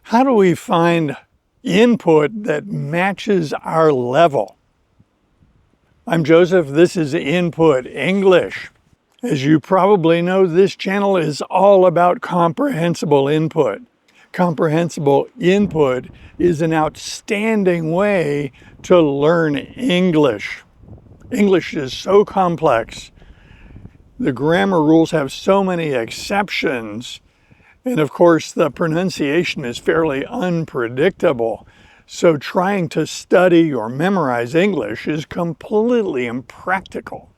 How do we find input that matches our level? I'm Joseph. This is Input English. As you probably know, this channel is all about comprehensible input. Comprehensible input is an outstanding way to learn English. English is so complex. The grammar rules have so many exceptions. And of course, the pronunciation is fairly unpredictable. So trying to study or memorize English is completely impractical.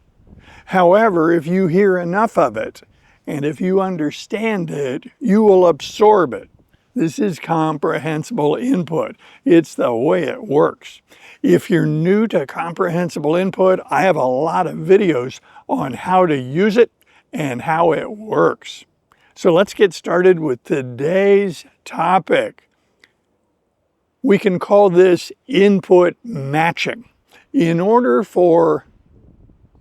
However, if you hear enough of it, and if you understand it, you will absorb it. This is comprehensible input. It's the way it works. If you're new to comprehensible input, I have a lot of videos on how to use it and how it works. So let's get started with today's topic. We can call this input matching. In order for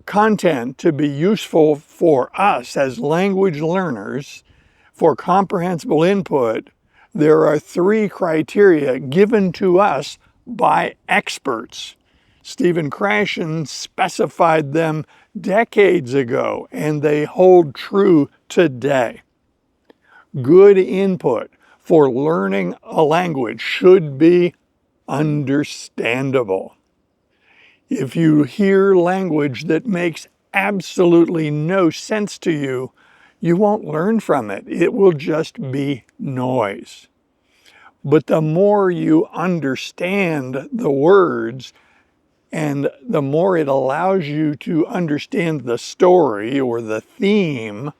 content to be useful for us as language learners, for comprehensible input, there are 3 criteria given to us by experts. Stephen Krashen specified them decades ago, and they hold true today. Good input for learning a language should be understandable. If you hear language that makes absolutely no sense to you, you won't learn from it. It will just be noise. But the more you understand the words, and the more it allows you to understand the story or the theme,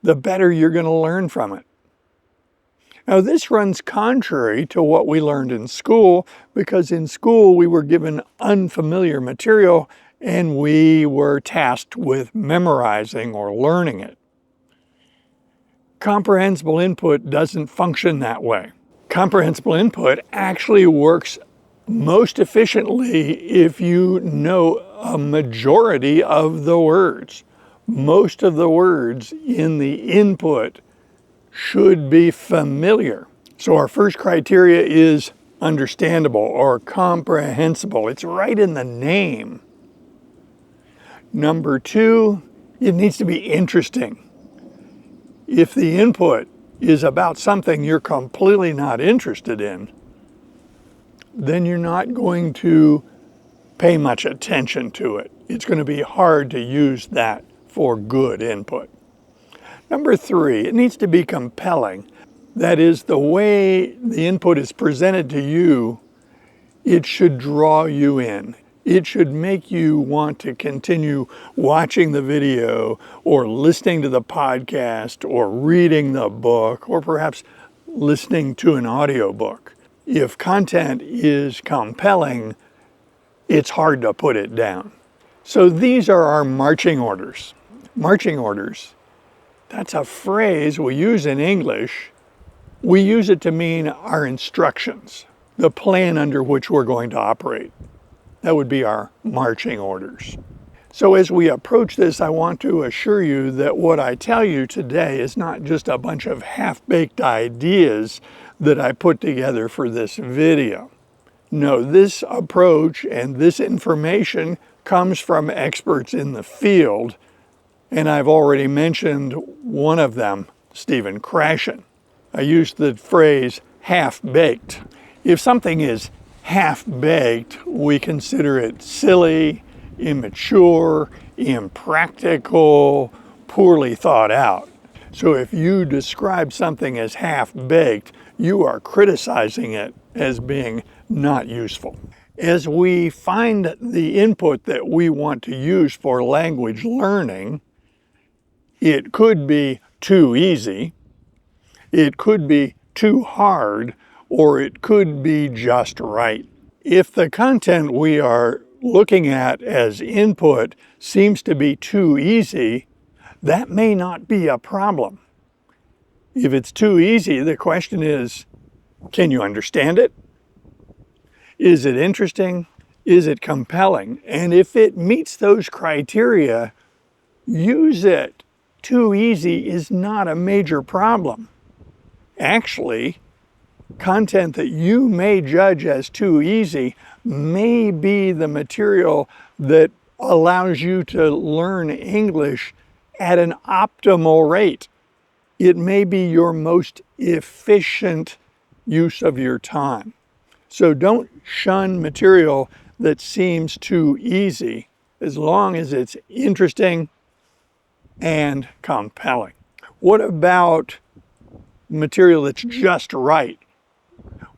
the better you're going to learn from it. Now, this runs contrary to what we learned in school, because in school we were given unfamiliar material and we were tasked with memorizing or learning it. Comprehensible input doesn't function that way. Comprehensible input actually works most efficiently if you know a majority of the words. Most of the words in the input should be familiar. So our first criteria is understandable or comprehensible. It's right in the name. Number 2, it needs to be interesting. If the input is about something you're completely not interested in, then you're not going to pay much attention to it. It's going to be hard to use that for good input. Number 3, it needs to be compelling. That is, the way the input is presented to you, it should draw you in. It should make you want to continue watching the video or listening to the podcast or reading the book or perhaps listening to an audiobook. If content is compelling, it's hard to put it down. So these are our marching orders. Marching orders, that's a phrase we use in English. We use it to mean our instructions, the plan under which we're going to operate. That would be our marching orders. So as we approach this, I want to assure you that what I tell you today is not just a bunch of half-baked ideas that I put together for this video. No, this approach and this information comes from experts in the field, and I've already mentioned one of them, Stephen Krashen. I used the phrase half-baked. If something is half-baked, we consider it silly, immature, impractical, poorly thought out. So if you describe something as half-baked, you are criticizing it as being not useful. As we find the input that we want to use for language learning, it could be too easy, it could be too hard, or it could be just right. If the content we are looking at as input seems to be too easy, that may not be a problem. If it's too easy, the question is, can you understand it? Is it interesting? Is it compelling? And if it meets those criteria, use it. Too easy is not a major problem. Actually, content that you may judge as too easy may be the material that allows you to learn English at an optimal rate. It may be your most efficient use of your time. So don't shun material that seems too easy as long as it's interesting and compelling. What about material that's just right?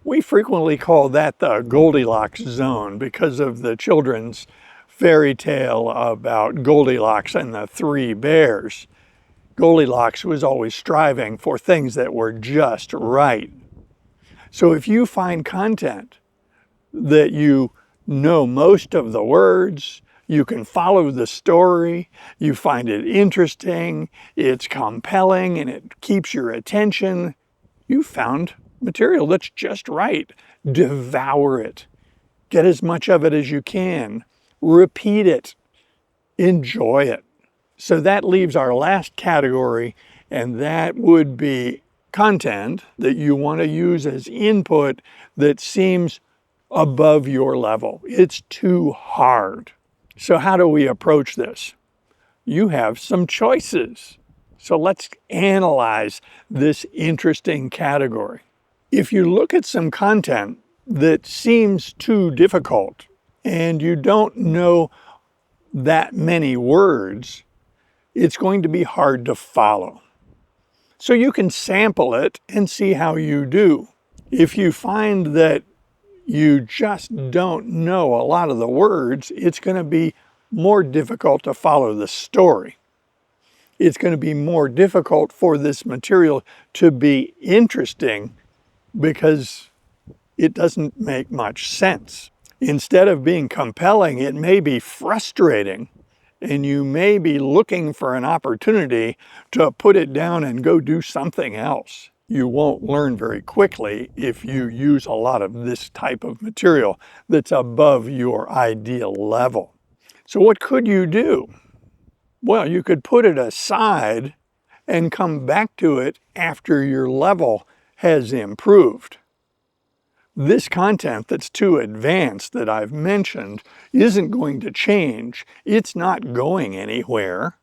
We frequently call that the Goldilocks zone because of the children's fairy tale about Goldilocks and the three bears. Goldilocks was always striving for things that were just right. So if you find content that you know most of the words, you can follow the story, you find it interesting, it's compelling, and it keeps your attention, you found material that's just right. Devour it. Get as much of it as you can. Repeat it. Enjoy it. So that leaves our last category, and that would be content that you want to use as input that seems above your level. It's too hard. So how do we approach this? You have some choices. So let's analyze this interesting category. If you look at some content that seems too difficult and you don't know that many words, it's going to be hard to follow. So you can sample it and see how you do. If you find that you just don't know a lot of the words, it's going to be more difficult to follow the story. It's going to be more difficult for this material to be interesting because it doesn't make much sense. Instead of being compelling, it may be frustrating, and you may be looking for an opportunity to put it down and go do something else. You won't learn very quickly if you use a lot of this type of material that's above your ideal level. So what could you do? Well, you could put it aside and come back to it after your level has improved. This content that's too advanced that I've mentioned isn't going to change. It's not going anywhere,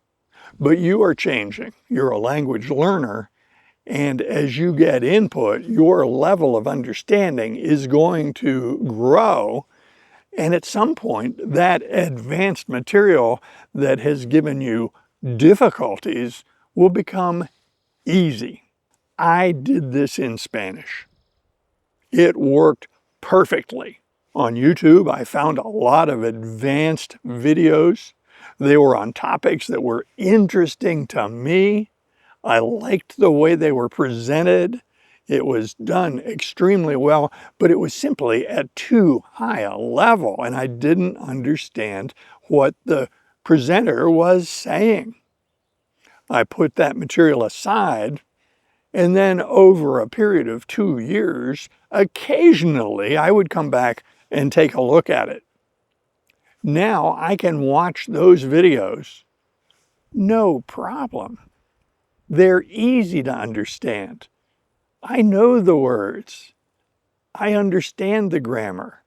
but you are changing. You're a language learner, and as you get input, your level of understanding is going to grow, and at some point, that advanced material that has given you difficulties will become easy. I did this in Spanish. It worked perfectly. On YouTube, I found a lot of advanced videos. They were on topics that were interesting to me. I liked the way they were presented. It was done extremely well, but it was simply at too high a level, and I didn't understand what the presenter was saying. I put that material aside, and then over a period of 2 years, occasionally I would come back and take a look at it. Now I can watch those videos, no problem. They're easy to understand. I know the words. I understand the grammar,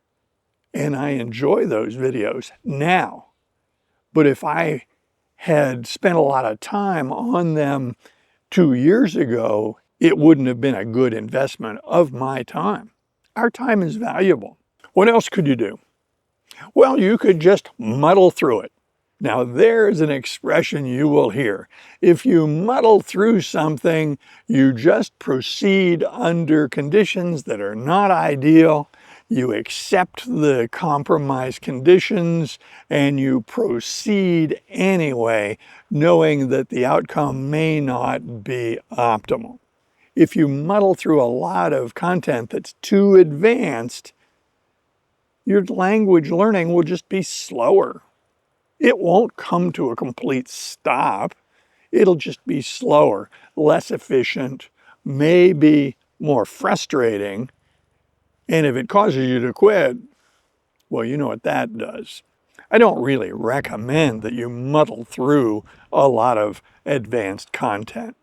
and I enjoy those videos now. But if I had spent a lot of time on them 2 years ago, it wouldn't have been a good investment of my time. Our time is valuable. What else could you do? Well, you could just muddle through it. Now, there's an expression you will hear. If you muddle through something, you just proceed under conditions that are not ideal. You accept the compromise conditions and you proceed anyway, knowing that the outcome may not be optimal. If you muddle through a lot of content that's too advanced, your language learning will just be slower. It won't come to a complete stop. It'll just be slower, less efficient, maybe more frustrating. And if it causes you to quit, well, you know what that does. I don't really recommend that you muddle through a lot of advanced content.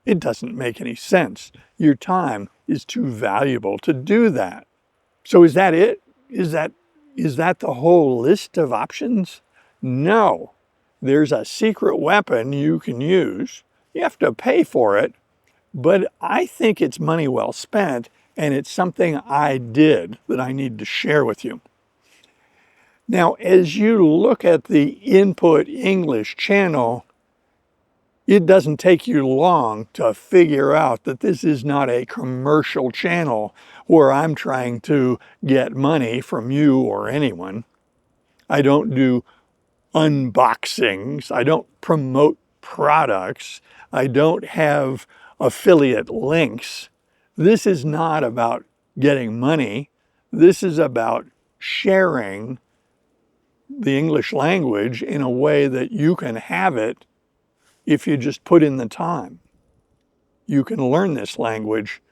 It doesn't make any sense. Your time is too valuable to do that. So is that it? Is that the whole list of options? No. There's a secret weapon you can use. You have to pay for it, but I think it's money well spent, and it's something I did that I need to share with you. Now, as you look at the Input English channel, it doesn't take you long to figure out that this is not a commercial channel where I'm trying to get money from you or anyone. I don't do unboxings. I don't promote products. I don't have affiliate links. This is not about getting money. This is about sharing the English language in a way that you can have it if you just put in the time. You can learn this language.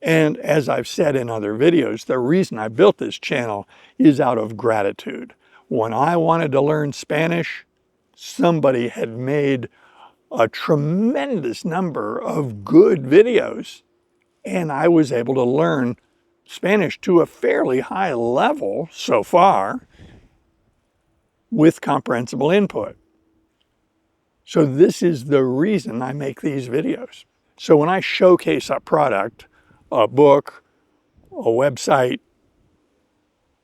And as I've said in other videos, the reason I built this channel is out of gratitude. When I wanted to learn Spanish, somebody had made a tremendous number of good videos, and I was able to learn Spanish to a fairly high level so far with Comprehensible Input. So this is the reason I make these videos. So when I showcase a product, a book, a website,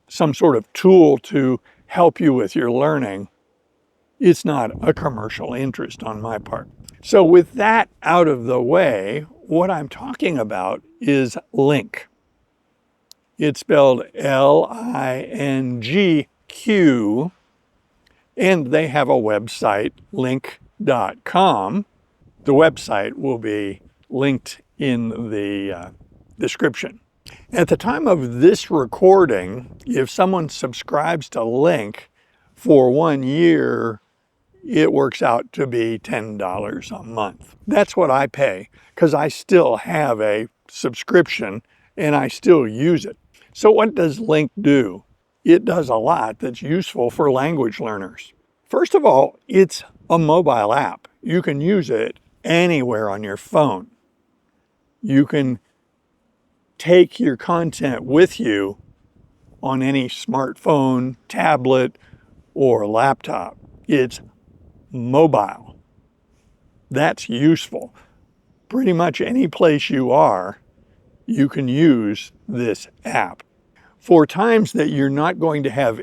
some sort of tool to help you with your learning, it's not a commercial interest on my part. So with that out of the way, what I'm talking about is LingQ. It's spelled LingQ, and they have a website, LingQ.com. The website will be linked in the description. At the time of this recording, if someone subscribes to LingQ for 1 year, it works out to be $10 a month. That's what I pay because I still have a subscription and I still use it. So what does LingQ do? It does a lot that's useful for language learners. First of all, it's a mobile app. You can use it anywhere on your phone. You can take your content with you on any smartphone, tablet, or laptop. It's mobile. That's useful. Pretty much any place you are, you can use this app. For times that you're not going to have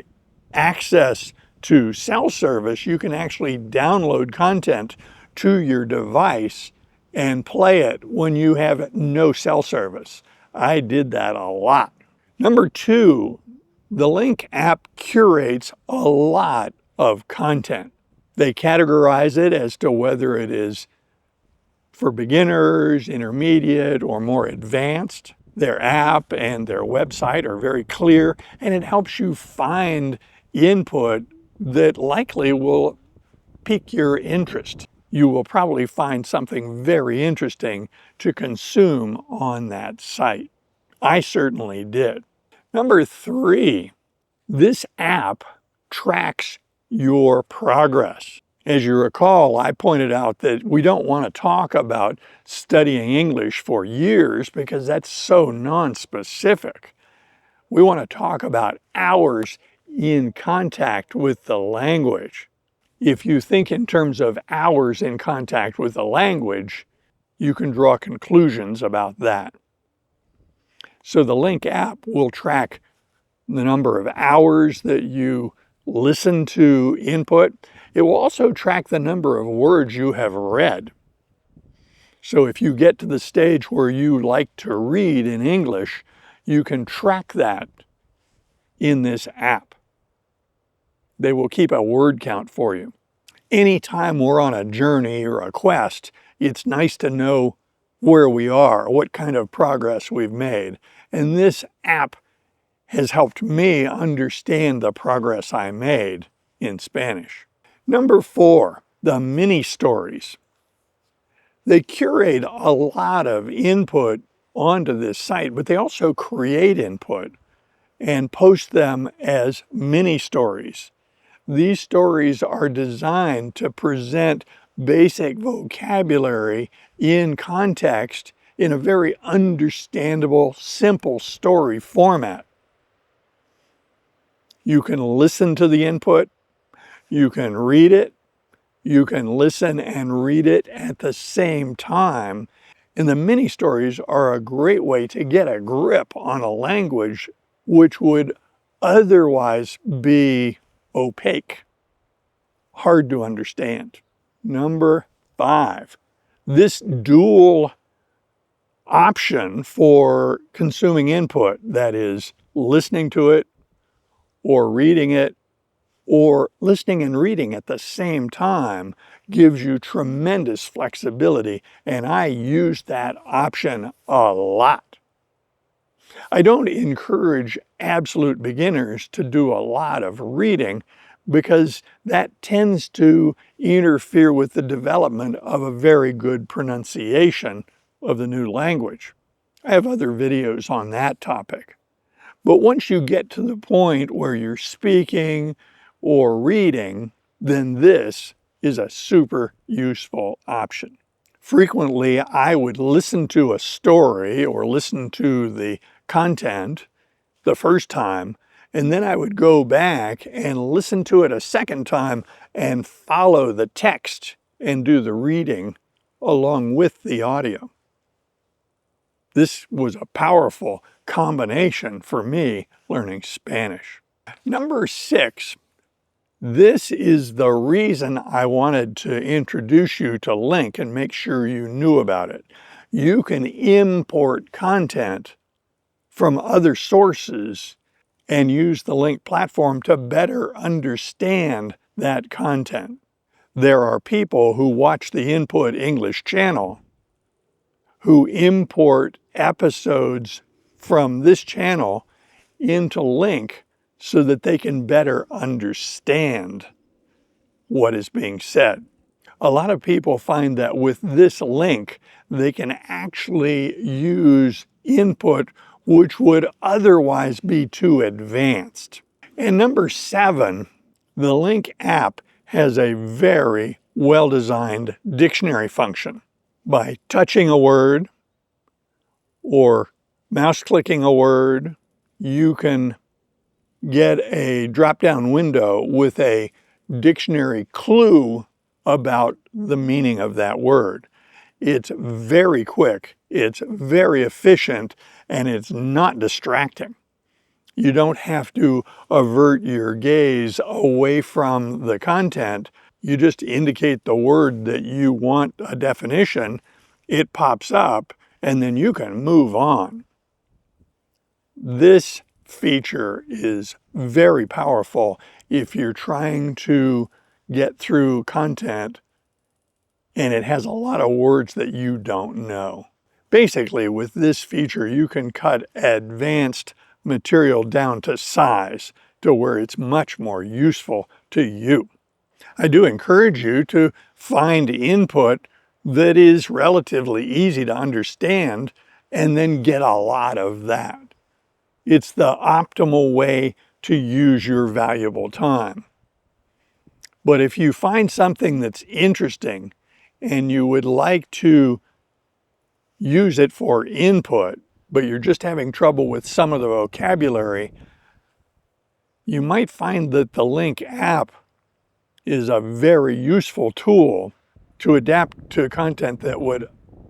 access to cell service, you can actually download content to your device and play it when you have no cell service. I did that a lot. Number two, the LingQ app curates a lot of content. They categorize it as to whether it is for beginners, intermediate, or more advanced. Their app and their website are very clear, and it helps you find input that likely will pique your interest. You will probably find something very interesting to consume on that site. I certainly did. Number three, this app tracks your progress. As you recall, I pointed out that we don't want to talk about studying English for years because that's so non-specific. We want to talk about hours in contact with the language. If you think in terms of hours in contact with the language, you can draw conclusions about that. So the LingQ app will track the number of hours that you listen to input. It will also track the number of words you have read. So if you get to the stage where you like to read in English, you can track that in this app. They will keep a word count for you. Anytime we're on a journey or a quest, it's nice to know where we are, what kind of progress we've made. And this app has helped me understand the progress I made in Spanish. Number four, the mini stories. They curate a lot of input onto this site, but they also create input and post them as mini stories. These stories are designed to present basic vocabulary in context in a very understandable, simple story format. You can listen to the input, you can read it, you can listen and read it at the same time. And the mini stories are a great way to get a grip on a language which would otherwise be opaque, hard to understand. Number 5, this dual option for consuming input, that is, listening to it or reading it, or listening and reading at the same time, gives you tremendous flexibility, and I use that option a lot. I don't encourage absolute beginners to do a lot of reading because that tends to interfere with the development of a very good pronunciation of the new language. I have other videos on that topic. But once you get to the point where you're speaking or reading, then this is a super useful option. Frequently, I would listen to a story or listen to the content the first time, and then I would go back and listen to it a second time and follow the text and do the reading along with the audio. This was a powerful combination for me learning Spanish. Number 6, this is the reason I wanted to introduce you to LingQ and make sure you knew about it. You can import content from other sources and use the LingQ platform to better understand that content. There are people who watch the Input English channel who import episodes from this channel into LingQ so that they can better understand what is being said. A lot of people find that with this LingQ, they can actually use input which would otherwise be too advanced. And number 7, the LingQ app has a very well-designed dictionary function. By touching a word or mouse-clicking a word, you can get a drop-down window with a dictionary clue about the meaning of that word. It's very quick, it's very efficient, and it's not distracting. You don't have to avert your gaze away from the content. You just indicate the word that you want a definition, it pops up, and then you can move on. This feature is very powerful if you're trying to get through content and it has a lot of words that you don't know. Basically, with this feature, you can cut advanced material down to size to where it's much more useful to you. I do encourage you to find input that is relatively easy to understand and then get a lot of that. It's the optimal way to use your valuable time. But if you find something that's interesting and you would like to use it for input, but you're just having trouble with some of the vocabulary, you might find that the LingQ app is a very useful tool to adapt to content that would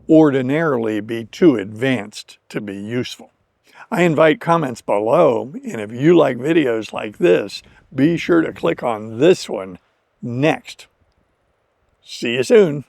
ordinarily be too advanced to be useful. I invite comments below, and if you like videos like this, be sure to click on this one next. See you soon.